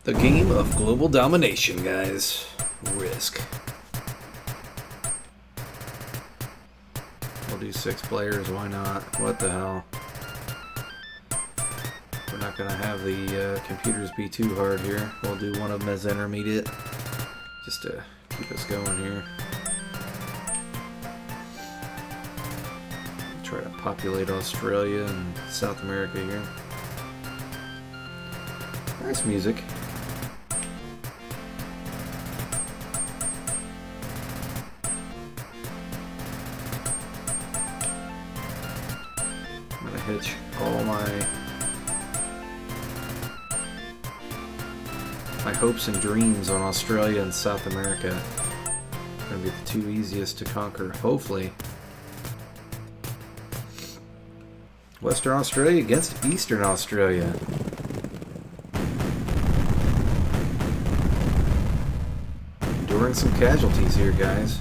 The game of global domination, guys. Risk. We'll do 6 players, why not? What the hell? We're not going to have the computers be too hard here. We'll do one of them as intermediate, just to keep us going here. Try to populate Australia and South America here. Nice music. I'm gonna hitch all my hopes and dreams on Australia and South America. Gonna be the 2 easiest to conquer, hopefully. Western Australia against Eastern Australia. Enduring some casualties here, guys.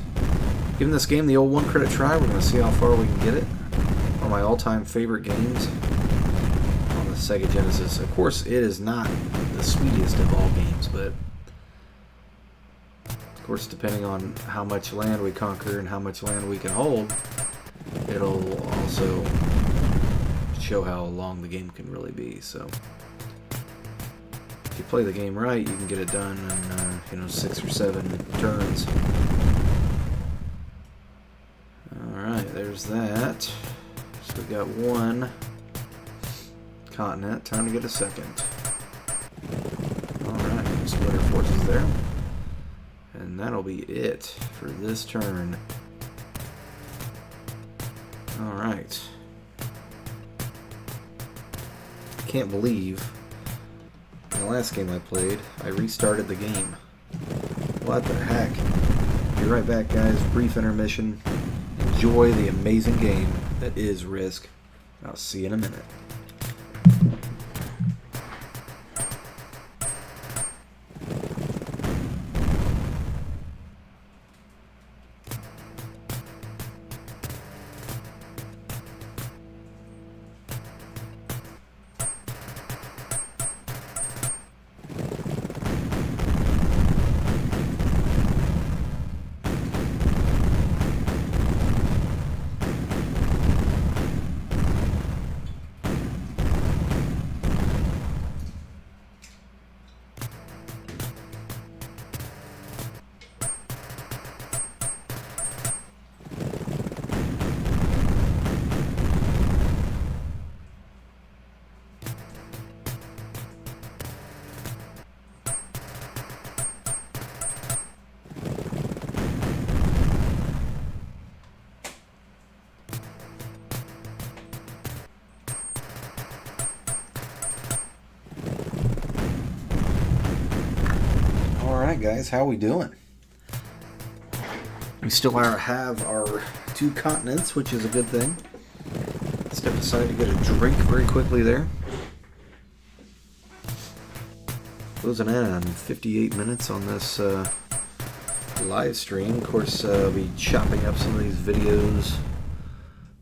Giving this game the old 1 credit try. We're going to see how far we can get it. One of my all-time favorite games on the Sega Genesis. Of course, it is not the sweetest of all games, but of course, depending on how much land we conquer and how much land we can hold, it'll also show how long the game can really be. So if you play the game right, you can get it done in 6 or 7 turns. Alright, there's that. So we got 1 continent. Time to get a second. Alright, split our forces there. And that'll be it for this turn. Alright. Can't believe in the last game I played, I restarted the game. What the heck? Be right back, guys. Brief intermission. Enjoy the amazing game that is Risk. I'll see you in a minute. Alright guys, how we doing? We still have our 2 continents, which is a good thing. Step aside to get a drink very quickly there. Closing in on 58 minutes on this live stream. Of course, I'll be chopping up some of these videos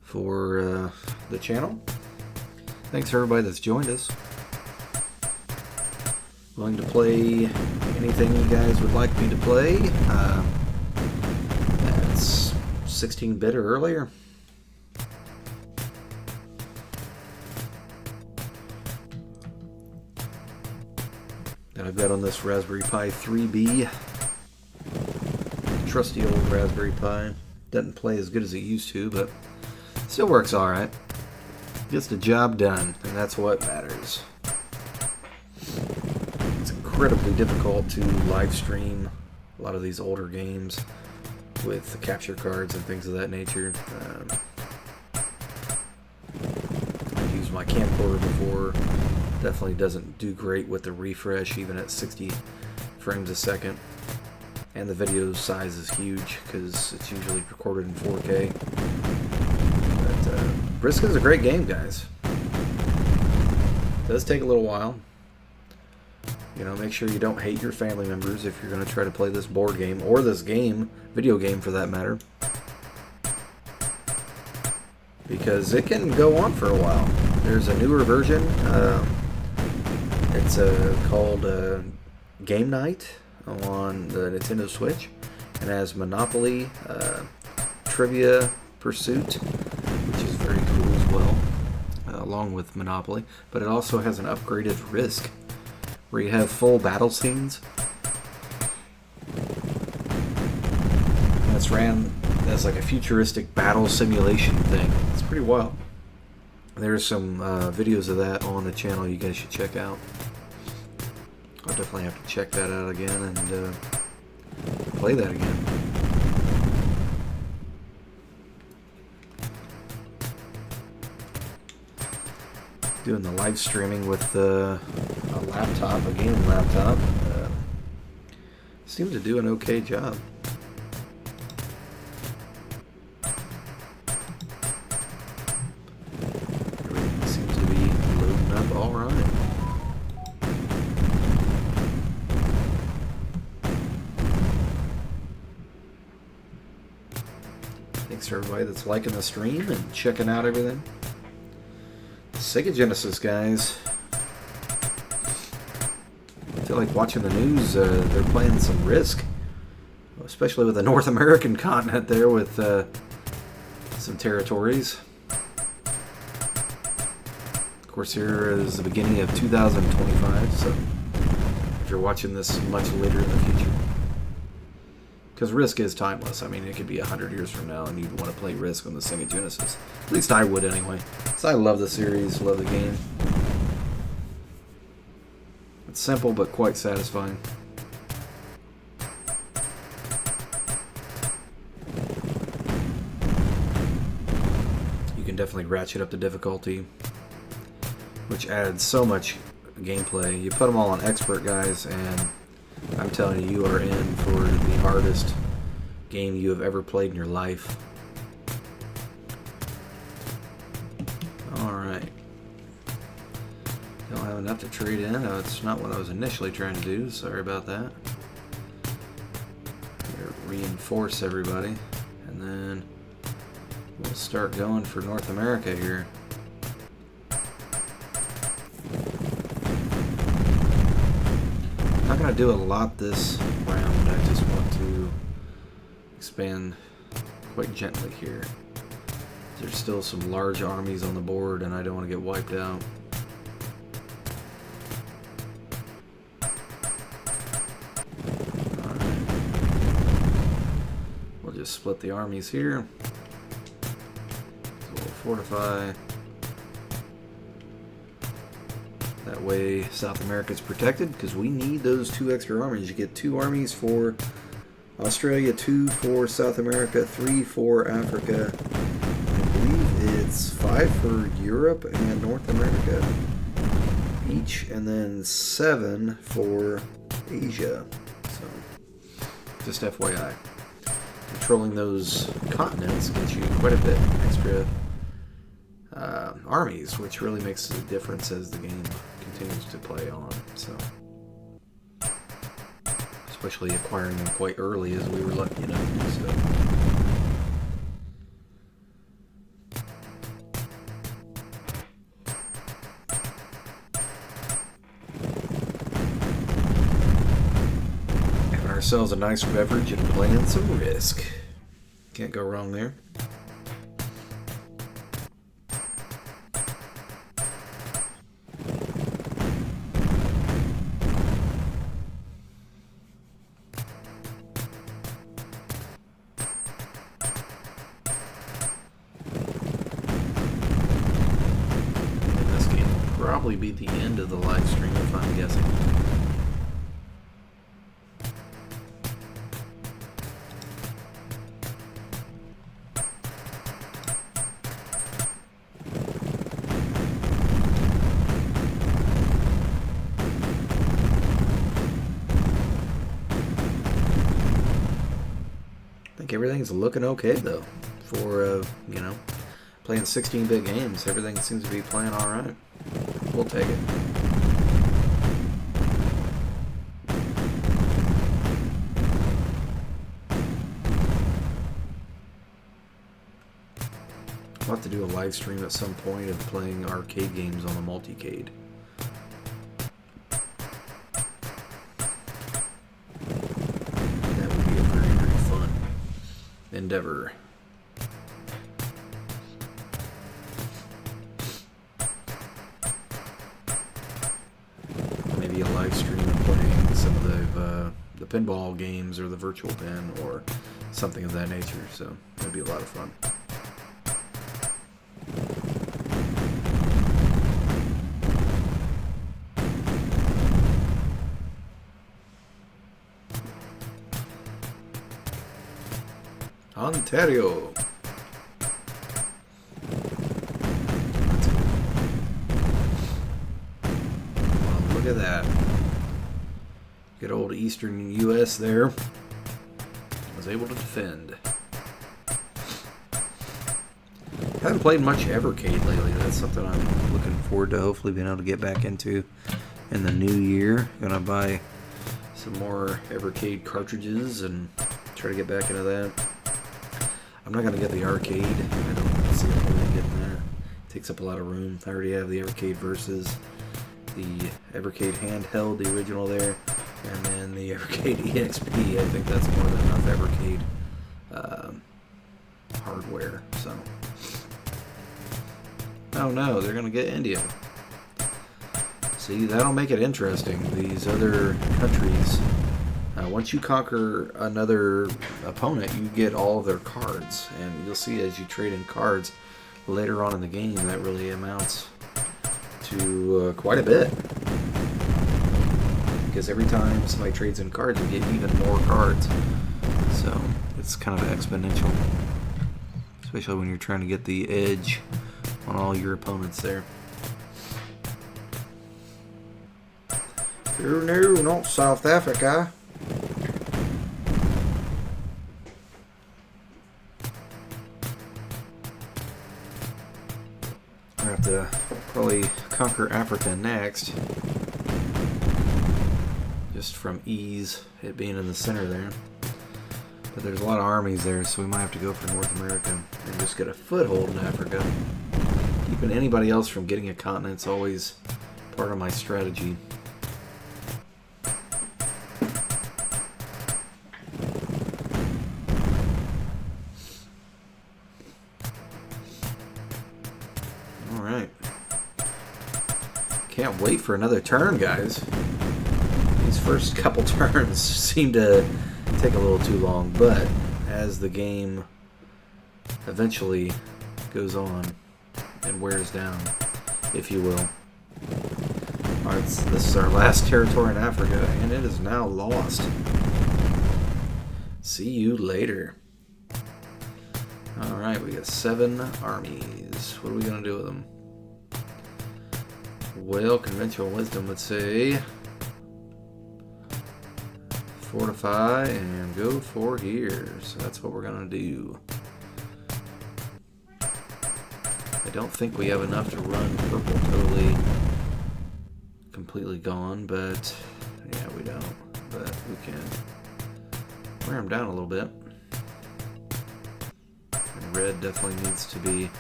for the channel. Thanks for everybody that's joined us. Willing to play anything you guys would like me to play. That's 16-bit or earlier. That I've got on this Raspberry Pi 3B. Trusty old Raspberry Pi. Doesn't play as good as it used to, but still works alright. Gets the job done, and that's what matters. Incredibly difficult to live stream a lot of these older games with the capture cards and things of that nature. I've used my camcorder before. Definitely doesn't do great with the refresh even at 60 frames a second. And the video size is huge because it's usually recorded in 4K. But Risk is a great game, guys. It does take a little while. Make sure you don't hate your family members if you're going to try to play this board game, or this game, video game for that matter. Because it can go on for a while. There's a newer version. It's called Game Night on the Nintendo Switch. It has Monopoly, Trivia Pursuit, which is very cool as well, along with Monopoly. But it also has an upgraded Risk, where you have full battle scenes. That's ran as like a futuristic battle simulation thing. It's pretty wild. There's some videos of that on the channel you guys should check out. I'll definitely have to check that out again and play that again. Doing the live streaming with a laptop, a gaming laptop, seemed to do an okay job. Everything seems to be loading up all right. Thanks to everybody that's liking the stream and checking out everything. Sega Genesis, guys. I feel like watching the news, they're playing some Risk. Especially with the North American continent there with some territories. Of course, here is the beginning of 2025, so if you're watching this much later in the future. Because Risk is timeless. I mean, it could be 100 years from now and you'd want to play Risk on the Sega Genesis. At least I would anyway. So I love the series, love the game. It's simple but quite satisfying. You can definitely ratchet up the difficulty, which adds so much gameplay. You put them all on expert, guys, and I'm telling you, you are in for the hardest game you have ever played in your life. Alright. Don't have enough to trade in. No, it's not what I was initially trying to do. Sorry about that. Here, reinforce everybody. And then we'll start going for North America here. I'm not going to do a lot this round. I just want to expand quite gently here. There's still some large armies on the board and I don't want to get wiped out. Alright. We'll just split the armies here. So we'll fortify. That way South America's protected, because we need those 2 extra armies. You get 2 armies for Australia, 2 for South America, 3 for Africa. I believe it's 5 for Europe and North America each, and then 7 for Asia. So, just FYI. Controlling those continents gets you quite a bit extra armies, which really makes a difference as the game continues to play on. So, especially acquiring them quite early, as we were lucky enough to do so. Having ourselves a nice beverage and playing some Risk. Can't go wrong there. Probably be the end of the live stream if I'm guessing. I think everything's looking okay though for you know, playing 16-bit games. Everything seems to be playing all right. We'll take it. I'll have to do a live stream at some point of playing arcade games on a multicade. endeavor. Maybe a live stream of playing some of the pinball games or the virtual pin or something of that nature. So it'd be a lot of fun. Ontario. Well, look at that. Good old Eastern U.S. there. Was able to defend. Haven't played much Evercade lately. That's something I'm looking forward to hopefully being able to get back into in the new year. Gonna buy some more Evercade cartridges and try to get back into that. I'm not going to get the arcade. I don't see a point in getting that. It takes up a lot of room. I already have the Evercade Versus, the Evercade handheld, the original there, and then the Evercade EXP. I think that's more than enough Evercade hardware. So, oh no, they're going to get India. See, that'll make it interesting. These other countries. Once you conquer another opponent, you get all of their cards, and you'll see as you trade in cards later on in the game that really amounts to quite a bit. Because every time somebody trades in cards, you get even more cards. So it's kind of exponential, especially when you're trying to get the edge on all your opponents there. Oh no, not South Africa. I have to probably conquer Africa next, just from ease, it being in the center there. But there's a lot of armies there, so we might have to go for North America and just get a foothold in Africa. Keeping anybody else from getting a continent's always part of my strategy. Can't wait for another turn, guys. These first couple turns seem to take a little too long, but as the game eventually goes on and wears down, if you will. Alright, this is our last territory in Africa, and it is now lost. See you later. Alright, we got 7 armies. What are we going to do with them? Well, conventional wisdom would say fortify and go for here. So that's what we're going to do. I don't think we have enough to run purple totally completely gone, but yeah, we don't. But we can wear them down a little bit. And red definitely needs to be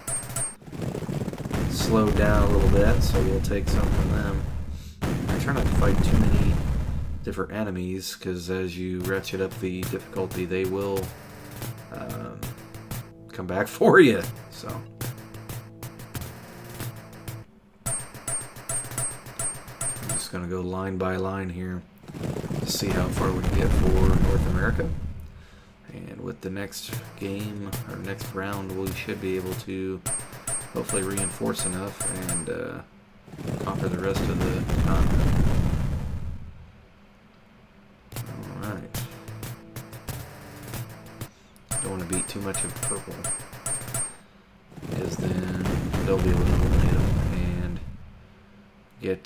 slowed down a little bit, so we'll take some from them. I try not to fight too many different enemies, because as you ratchet up the difficulty, they will come back for you. So I'm just going to go line by line here to see how far we can get for North America. And with the next game, or next round, we should be able to hopefully reinforce enough and conquer the rest of the continent. Alright. Don't want to beat too much of purple, because then they'll be able to eliminate them and get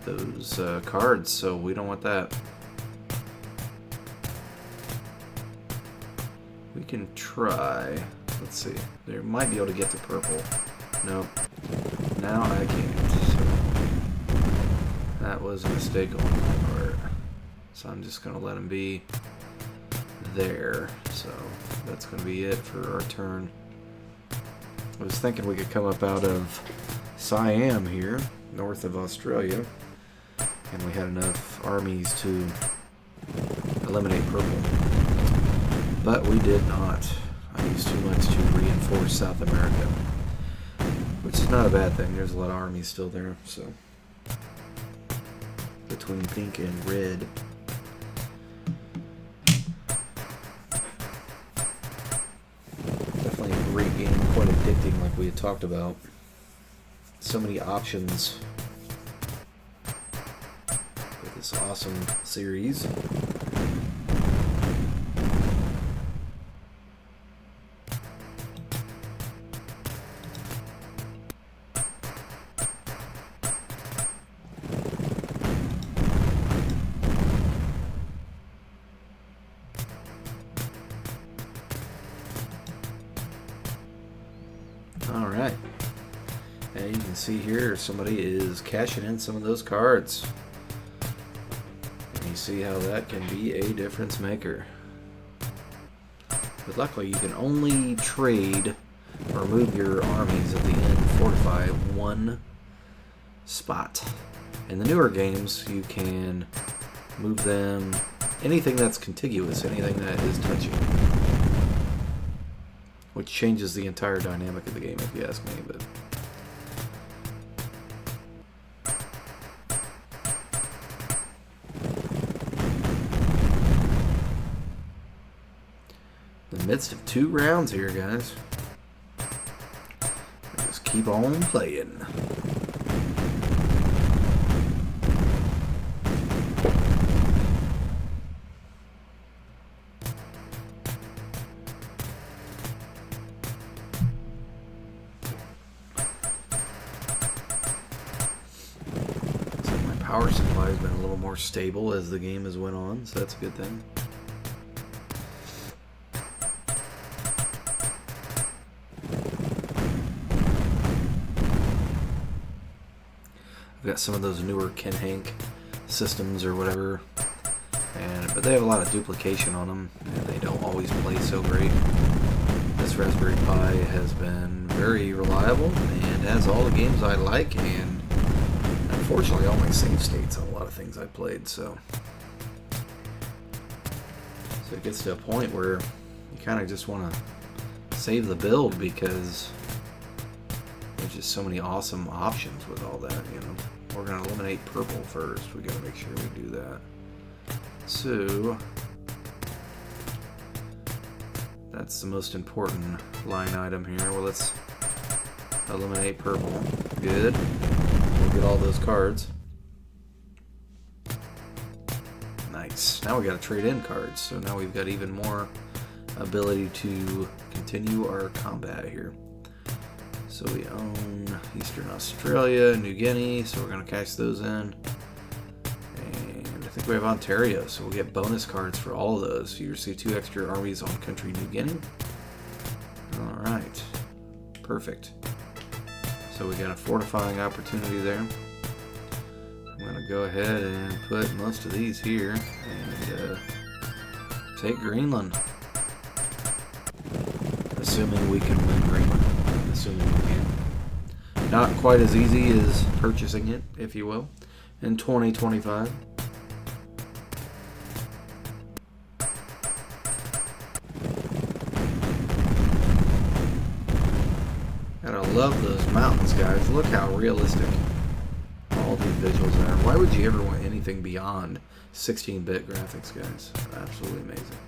those cards, so we don't want that. We can try. Let's see. They might be able to get to purple. Nope. Now I can't. So that was a mistake on my part. So I'm just going to let them be there. So that's going to be it for our turn. I was thinking we could come up out of Siam here, north of Australia. And we had enough armies to eliminate purple. But we did not. I used too much to reinforce South America, which is not a bad thing. There's a lot of armies still there, so between pink and red. Definitely a great game, quite addicting like we had talked about. So many options with this awesome series. Alright, and you can see here somebody is cashing in some of those cards. And you see how that can be a difference maker. But luckily you can only trade or move your armies at the end, fortify one spot. In the newer games you can move them, anything that's contiguous, anything that is touching. Which changes the entire dynamic of the game, if you ask me. But in the midst of 2 rounds here, guys. Just keep on playing. Power supply has been a little more stable as the game has went on, so that's a good thing. I've got some of those newer Ken Hank systems or whatever, but they have a lot of duplication on them, and they don't always play so great. This Raspberry Pi has been very reliable and has all the games I like, and unfortunately, all my save states on a lot of things I played, so it gets to a point where you kind of just want to save the build because there's just so many awesome options with all that, you know. We're going to eliminate purple first. We got to make sure we do that. So that's the most important line item here. Well, let's eliminate purple. Good. Get all those cards. Nice. Now we got to trade in cards, so now we've got even more ability to continue our combat here. So we own Eastern Australia, New Guinea, so we're going to cash those in. And I think we have Ontario, so we'll get bonus cards for all of those. So you receive 2 extra armies on country New Guinea. Alright. Perfect. So we got a fortifying opportunity there. I'm going to go ahead and put most of these here and take Greenland. Assuming we can win Greenland. Assuming we can. Not quite as easy as purchasing it, if you will, in 2025. And I love those mountains, guys. Look how realistic all these visuals are. Why would you ever want anything beyond 16-bit graphics, guys? Absolutely amazing.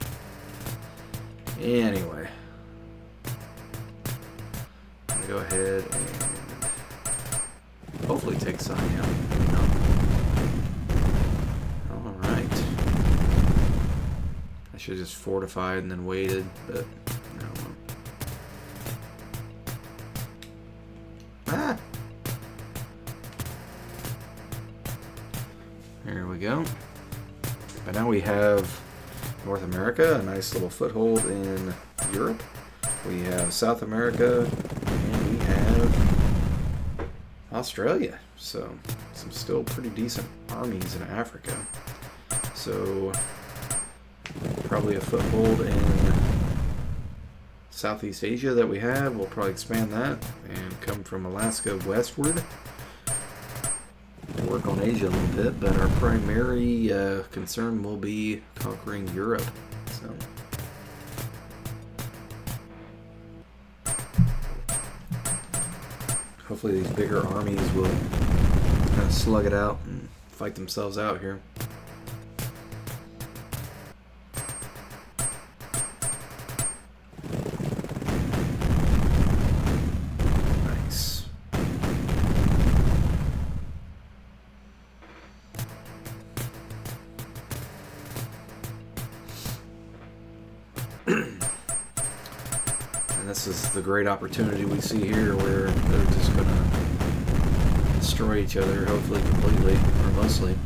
Anyway, I'm gonna go ahead and hopefully take Sonya out. Alright. I should have just fortified and then waited, but no. Ah! There we go. But now we have North America, a nice little foothold in Europe. We have South America, and we have Australia. So some still pretty decent armies in Africa. So probably a foothold in Southeast Asia that we have. We'll probably expand that and come from Alaska westward. to work on Asia a little bit, but our primary concern will be conquering Europe. So. Hopefully these bigger armies will kind of slug it out and fight themselves out here. Nice. And this is the great opportunity we see here where they're just going to destroy each other, hopefully completely, or mostly.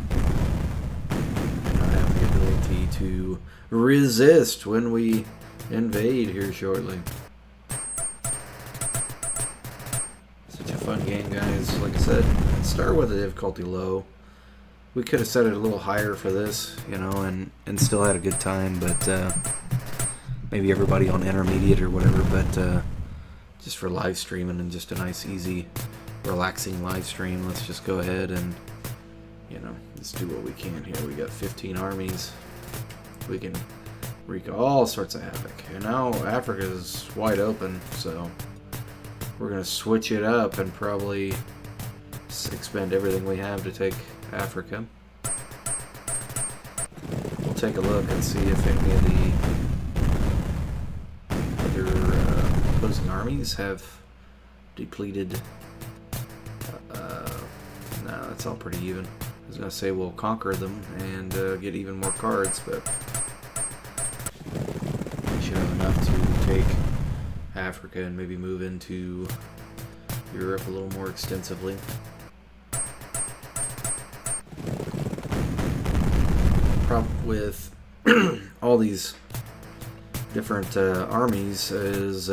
And not have the ability to resist when we invade here shortly. Such a fun game, guys. Like I said, start with the difficulty low. We could have set it a little higher for this, you know, and still had a good time, but maybe everybody on intermediate or whatever, but just for live streaming and just a nice, easy, relaxing live stream, let's just go ahead and, you know, let's do what we can here. We got 15 armies. We can wreak all sorts of havoc. And now Africa is wide open, so we're going to switch it up and probably expend everything we have to take Africa. We'll take a look and see if any of the other opposing armies have depleted. No, that's all pretty even. I was going to say we'll conquer them and get even more cards, but we should have enough to take Africa and maybe move into Europe a little more extensively. Problem with all these different armies is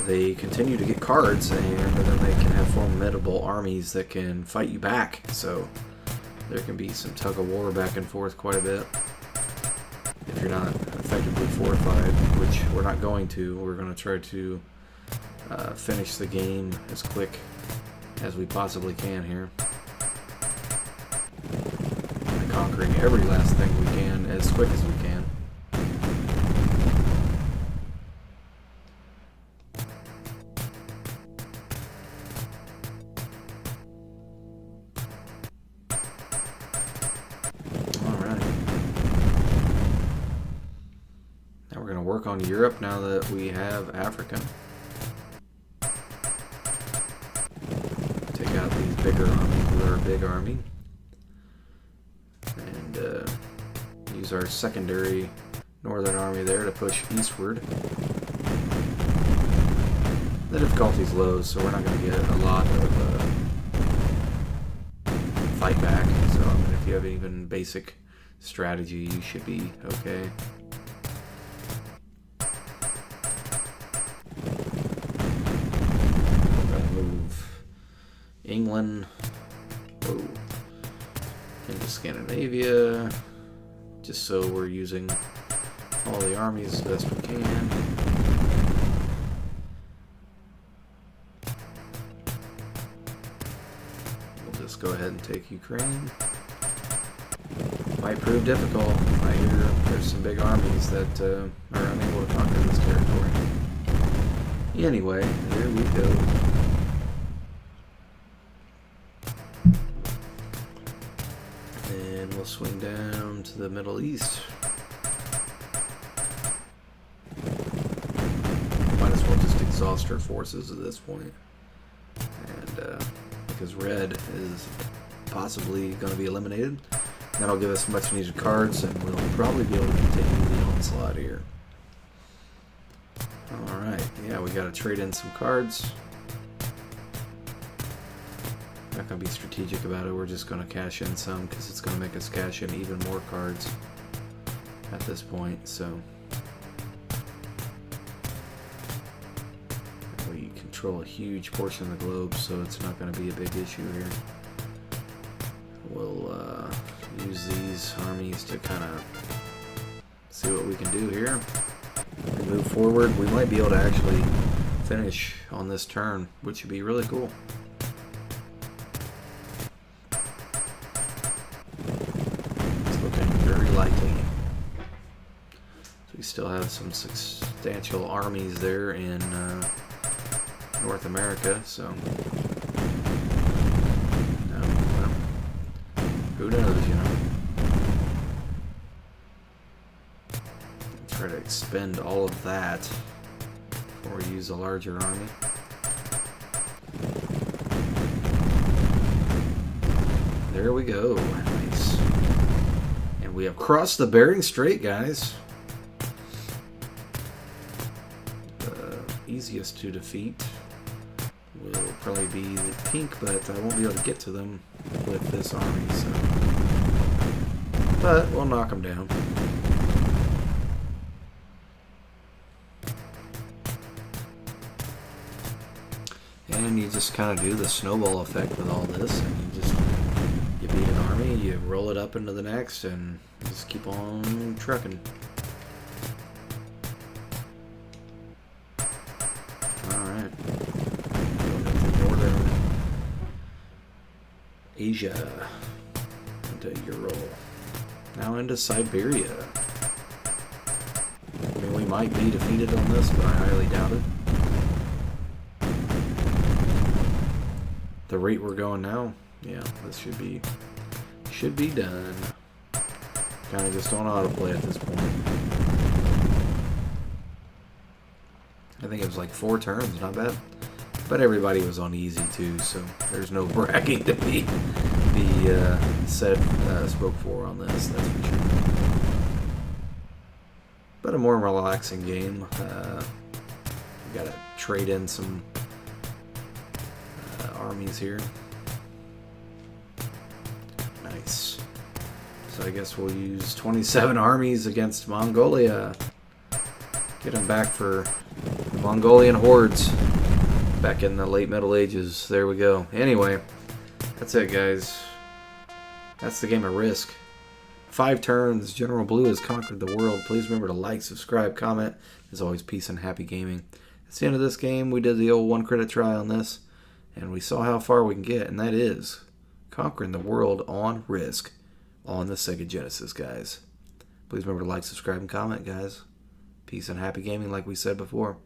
they continue to get cards, and then they can have formidable armies that can fight you back. So there can be some tug of war back and forth quite a bit if you're not effectively fortified, which we're not going to. We're going to try to finish the game as quick as we possibly can here, conquering every last thing we can as quick as we can. Alright. Now we're going to work on Europe now that we have Africa. Take out these bigger armies with our big army. Use our secondary northern army there to push eastward. The difficulty's low, so we're not going to get a lot of fight back. So I mean, if you have even basic strategy, you should be okay. We're going to move England into Scandinavia, just so we're using all the armies as best we can. We'll just go ahead and take Ukraine. Might prove difficult. I hear there's some big armies that are unable to conquer this territory. Anyway, there we go. And we'll swing down to the Middle East. Might as well just exhaust our forces at this point. And because red is possibly going to be eliminated, that'll give us much needed cards, and we'll probably be able to continue the onslaught here. Alright, yeah, we got to trade in some cards. Not going to be strategic about it, we're just going to cash in some because it's going to make us cash in even more cards at this point. So we control a huge portion of the globe, so it's not going to be a big issue here. We'll use these armies to kind of see what we can do here and move forward. We might be able to actually finish on this turn, which would be really cool. still have some substantial armies there in North America, so no, well, who knows, you know. Try to expend all of that before we use a larger army. There we go. Nice. And we have crossed the Bering Strait, guys. The easiest to defeat will probably be the pink, but I won't be able to get to them with this army, so. But we'll knock them down. And you just kind of do the snowball effect with all this, and you beat an army, you roll it up into the next, and just keep on trucking. Alright. Going into northern Asia. Into Ural. Now into Siberia. I mean, we might be defeated on this, but I highly doubt it. The rate we're going now, yeah, this should be done. Kind of just on autoplay at this point. I think it was like 4 turns, not bad. But everybody was on easy too, so there's no bragging to be spoke for on this. That's for sure. But a more relaxing game. We gotta trade in some armies here. Nice. So I guess we'll use 27 armies against Mongolia. Get them back for the Mongolian hordes back in the late Middle Ages. There we go. Anyway, that's it, guys. That's the game of Risk. 5 turns. General Blue has conquered the world. Please remember to like, subscribe, comment. As always, peace and happy gaming. That's the end of this game. We did the old 1 credit try on this. And we saw how far we can get, and that is conquering the world on Risk on the Sega Genesis, guys. Please remember to like, subscribe, and comment, guys. Peace and happy gaming like we said before.